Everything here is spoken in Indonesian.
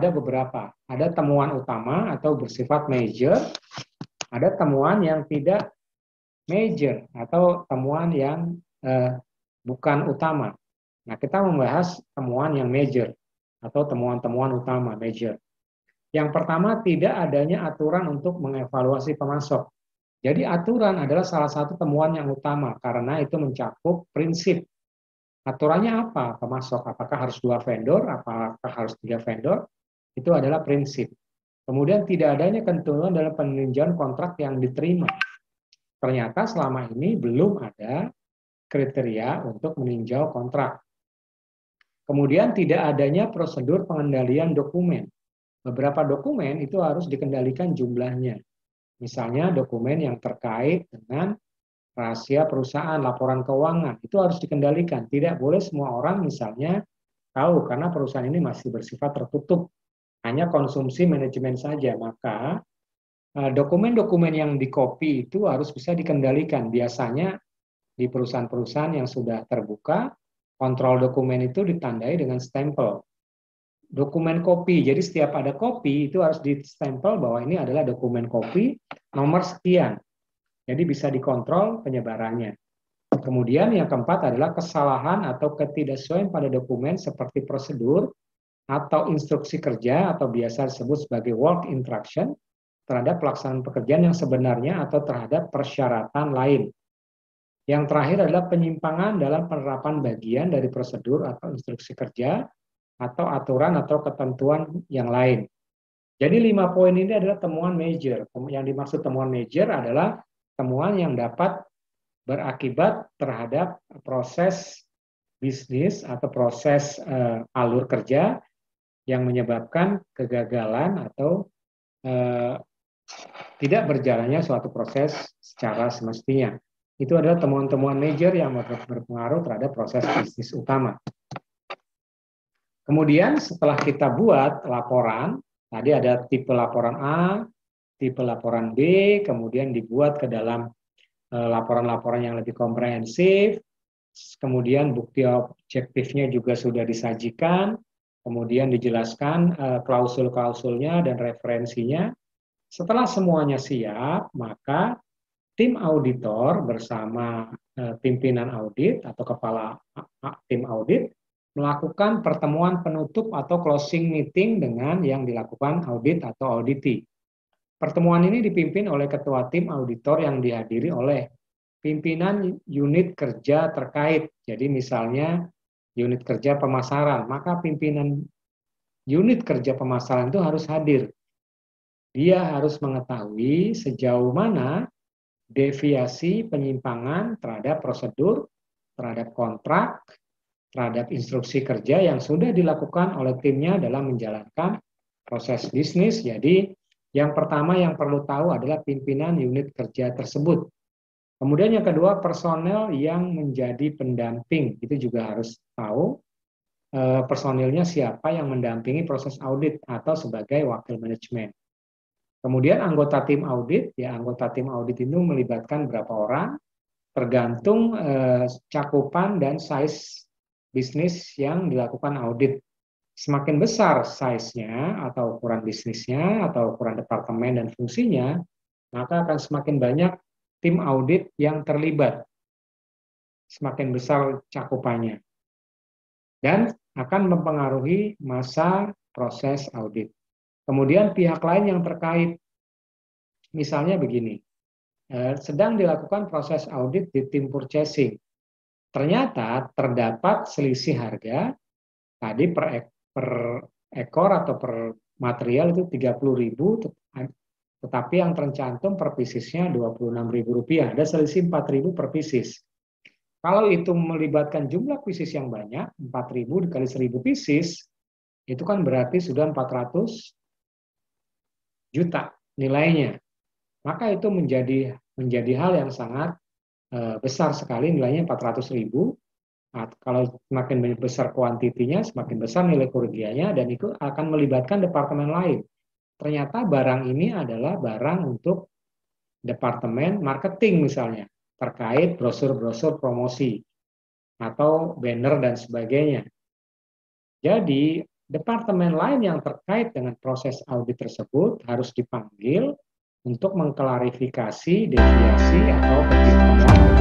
ada beberapa. Ada temuan utama atau bersifat major, ada temuan yang tidak major atau temuan yang bukan utama. Nah, kita membahas temuan yang major atau temuan-temuan utama major. Yang pertama, tidak adanya aturan untuk mengevaluasi pemasok. Jadi aturan adalah salah satu temuan yang utama karena itu mencakup prinsip. Aturannya apa? Pemasok, apakah harus 2 vendor, apakah harus 3 vendor? Itu adalah prinsip. Kemudian tidak adanya ketentuan dalam peninjauan kontrak yang diterima. Ternyata selama ini belum ada kriteria untuk meninjau kontrak. Kemudian tidak adanya prosedur pengendalian dokumen. Beberapa dokumen itu harus dikendalikan jumlahnya. Misalnya dokumen yang terkait dengan rahasia perusahaan, laporan keuangan, itu harus dikendalikan. Tidak boleh semua orang misalnya tahu karena perusahaan ini masih bersifat tertutup. Hanya konsumsi manajemen saja. Maka dokumen-dokumen yang di-copy itu harus bisa dikendalikan. Biasanya di perusahaan-perusahaan yang sudah terbuka, kontrol dokumen itu ditandai dengan stempel. Dokumen kopi, jadi setiap ada kopi itu harus di-stempel bahwa ini adalah dokumen kopi nomor sekian. Jadi bisa dikontrol penyebarannya. Kemudian yang keempat adalah kesalahan atau ketidaksesuaian pada dokumen seperti prosedur atau instruksi kerja atau biasa disebut sebagai work instruction terhadap pelaksanaan pekerjaan yang sebenarnya atau terhadap persyaratan lain. Yang terakhir adalah penyimpangan dalam penerapan bagian dari prosedur atau instruksi kerja atau aturan atau ketentuan yang lain. Jadi 5 poin ini adalah temuan major. Yang dimaksud temuan major adalah temuan yang dapat berakibat terhadap proses bisnis atau proses alur kerja yang menyebabkan kegagalan atau tidak berjalannya suatu proses secara semestinya. Itu adalah temuan-temuan major yang berpengaruh terhadap proses bisnis utama. Kemudian setelah kita buat laporan, tadi ada tipe laporan A, tipe laporan B, kemudian dibuat ke dalam laporan-laporan yang lebih komprehensif, kemudian bukti objektifnya juga sudah disajikan, kemudian dijelaskan klausul-klausulnya dan referensinya. Setelah semuanya siap, maka tim auditor bersama pimpinan audit atau kepala tim audit melakukan pertemuan penutup atau closing meeting dengan yang dilakukan audit atau auditi. Pertemuan ini dipimpin oleh ketua tim auditor yang dihadiri oleh pimpinan unit kerja terkait. Jadi misalnya unit kerja pemasaran, maka pimpinan unit kerja pemasaran itu harus hadir. Dia harus mengetahui sejauh mana deviasi penyimpangan terhadap prosedur, terhadap kontrak, terhadap instruksi kerja yang sudah dilakukan oleh timnya dalam menjalankan proses bisnis. Jadi yang pertama yang perlu tahu adalah pimpinan unit kerja tersebut. Kemudian yang kedua, personel yang menjadi pendamping. Itu juga harus tahu personilnya siapa yang mendampingi proses audit atau sebagai wakil manajemen. Kemudian anggota tim audit, ya anggota tim audit itu melibatkan berapa orang, tergantung cakupan dan size bisnis yang dilakukan audit. Semakin besar size-nya atau ukuran bisnisnya atau ukuran departemen dan fungsinya, maka akan semakin banyak tim audit yang terlibat. Semakin besar cakupannya. Dan akan mempengaruhi masa proses audit. Kemudian pihak lain yang terkait, misalnya begini, sedang dilakukan proses audit di tim purchasing. Ternyata terdapat selisih harga tadi per ekor atau per material itu 30.000, tetapi yang tercantum per piecesnya Rp26.000. Ada selisih 4.000 per pieces. Kalau itu melibatkan jumlah pieces yang banyak, 4.000 dikali 1.000 pieces, itu kan berarti sudah 400 juta nilainya. Maka itu menjadi hal yang sangat besar sekali, nilainya 400.000. Nah, kalau semakin besar kuantitinya, semakin besar nilai kerugiannya, dan itu akan melibatkan departemen lain. Ternyata barang ini adalah barang untuk departemen marketing misalnya, terkait brosur-brosur promosi atau banner dan sebagainya. Jadi departemen lain yang terkait dengan proses audit tersebut harus dipanggil untuk mengklarifikasi deviasi atau ketimpangan